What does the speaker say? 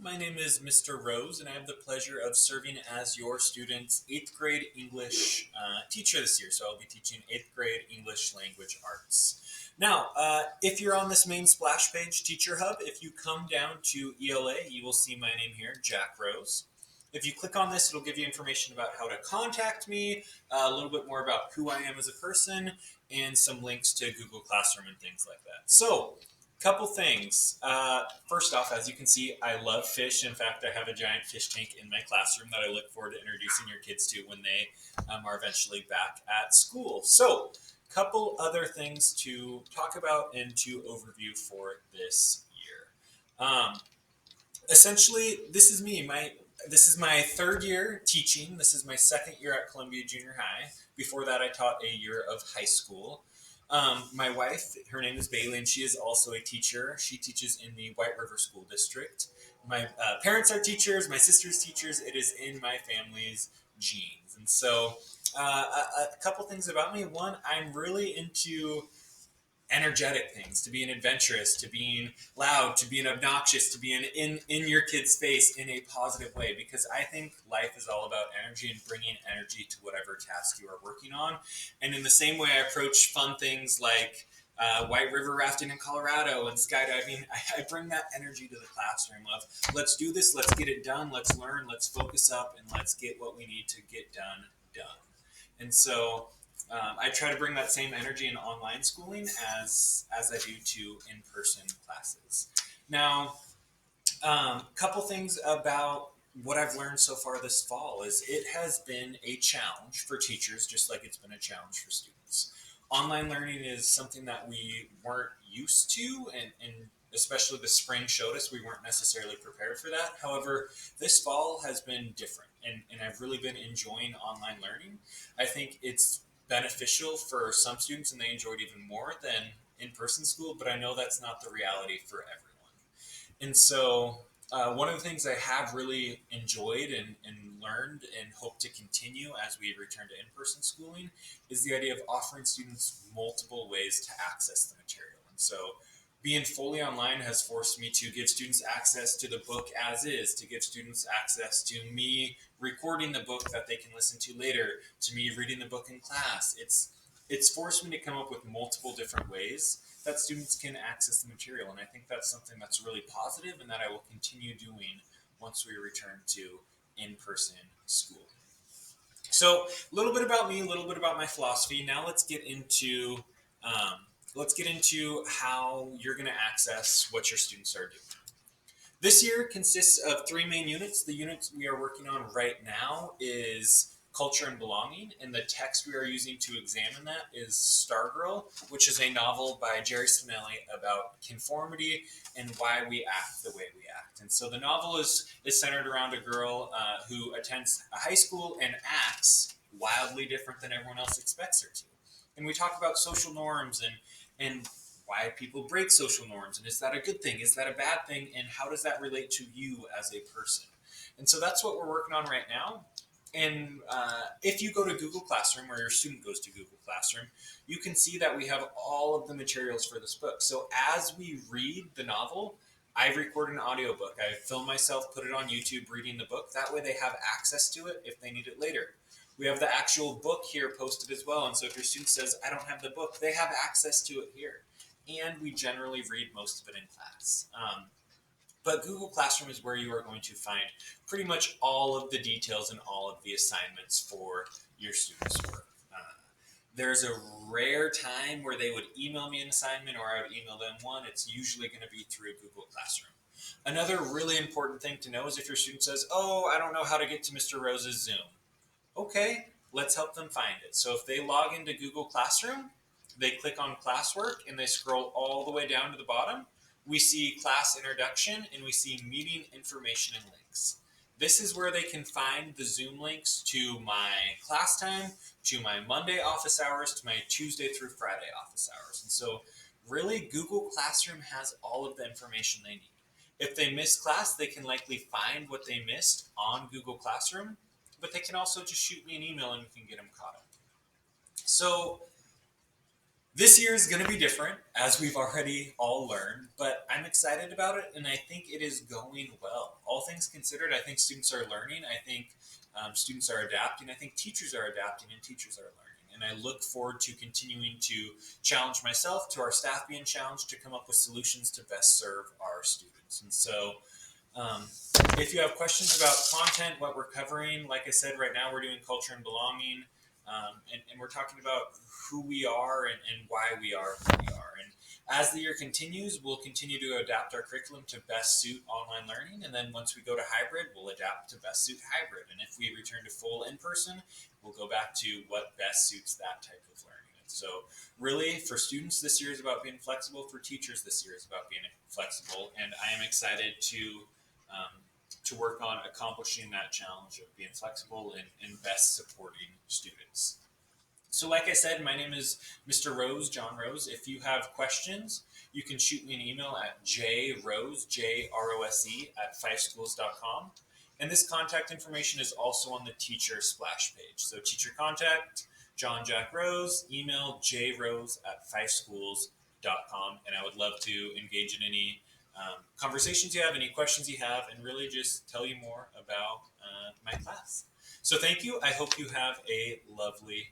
My name is Mr. Rose, and I have the pleasure of serving as your student's 8th grade English teacher this year. So I'll be teaching 8th grade English Language Arts. Now, if you're on this main splash page, Teacher Hub, if you come down to ELA, you will see my name here, Jack Rose. If you click on this, it'll give you information about how to contact me, a little bit more about who I am as a person, and some links to Google Classroom and things like that. So, couple things. First off, as you can see, I love fish. In fact, I have a giant fish tank in my classroom that I look forward to introducing your kids to when they are eventually back at school. So, couple other things to talk about and to overview for this year. Essentially, this is me. This is my third year teaching. This is my second year at Columbia Junior High. Before that, I taught a year of high school. My wife, her name is Bailey, and she is also a teacher. She teaches in the White River School District. My parents are teachers. My sister's teachers. It is in my family's genes. And so, a couple things about me. One, I'm really into energetic things, to being adventurous, to being loud, to being obnoxious, to being in your kid's face in a positive way, because I think life is all about energy and bringing energy to whatever task you are working on. And in the same way I approach fun things like white river rafting in Colorado and skydiving, I bring that energy to the classroom of let's do this, let's get it done, let's learn, let's focus up, and let's get what we need to get done. And so I try to bring that same energy in online schooling as I do to in-person classes. Now, couple things about what I've learned so far this fall is it has been a challenge for teachers, just like it's been a challenge for students. Online learning is something that we weren't used to, and especially the spring showed us we weren't necessarily prepared for that. However, this fall has been different, and I've really been enjoying online learning. I think it's beneficial for some students, and they enjoyed even more than in-person school, but I know that's not the reality for everyone. And so, one of the things I have really enjoyed and learned and hope to continue as we return to in person schooling is the idea of offering students multiple ways to access the material. And so, being fully online has forced me to give students access to the book as is, to give students access to me recording the book that they can listen to later, to me reading the book in class. It's forced me to come up with multiple different ways that students can access the material. And I think that's something that's really positive and that I will continue doing once we return to in-person school. So a little bit about me, a little bit about my philosophy. Now let's get into how you're going to access what your students are doing. This year consists of three main units. The units we are working on right now is Culture and Belonging, and the text we are using to examine that is Stargirl, which is a novel by Jerry Spinelli about conformity and why we act the way we act. And so the novel is centered around a girl who attends a high school and acts wildly different than everyone else expects her to. And we talk about social norms and why people break social norms, and is that a good thing, is that a bad thing, and how does that relate to you as a person. And so that's what we're working on right now. And if you go to Google Classroom, or your student goes to Google Classroom, you can see that we have all of the materials for this book. So as we read the novel, I record an audiobook. I film myself, put it on YouTube reading the book. That way they have access to it if they need it later. We have the actual book here posted as well. And so if your student says, I don't have the book, they have access to it here. And we generally read most of it in class. But Google Classroom is where you are going to find pretty much all of the details and all of the assignments for your students' work. There's a rare time where they would email me an assignment or I would email them one. It's usually going to be through Google Classroom. Another really important thing to know is if your student says, oh, I don't know how to get to Mr. Rose's Zoom. Okay, let's help them find it. So if they log into Google Classroom, they click on classwork and they scroll all the way down to the bottom. We see class introduction and we see meeting information and links. This is where they can find the Zoom links to my class time, to my Monday office hours, to my Tuesday through Friday office hours. And so really Google Classroom has all of the information they need. If they miss class, they can likely find what they missed on Google Classroom, but they can also just shoot me an email and we can get them caught up. So This year is going to be different, as we've already all learned, but I'm excited about it, and I think it is going well. All things considered, I think students are learning. I think students are adapting. I think teachers are adapting, and teachers are learning. And I look forward to continuing to challenge myself, to our staff being challenged to come up with solutions to best serve our students. And so, um, if you have questions about content, what we're covering, like I said, right now we're doing culture and belonging, and we're talking about who we are and why we are who we are. And as the year continues, we'll continue to adapt our curriculum to best suit online learning. And then once we go to hybrid, we'll adapt to best suit hybrid. And if we return to full in person, we'll go back to what best suits that type of learning. And so, really, for students, this year is about being flexible. For teachers, this year is about being flexible. And I am excited um, to work on accomplishing that challenge of being flexible and best supporting students. So, like I said, my name is Mr. Rose, John Rose. If you have questions, you can shoot me an email at jrose, J-R-O-S-E, at fifeschools.com. And this contact information is also on the teacher splash page. So, teacher contact, John Jack Rose, email jrose at fifeschools.com. And I would love to engage in any conversations you have, any questions you have, and really just tell you more about my class. So, thank you. I hope you have a lovely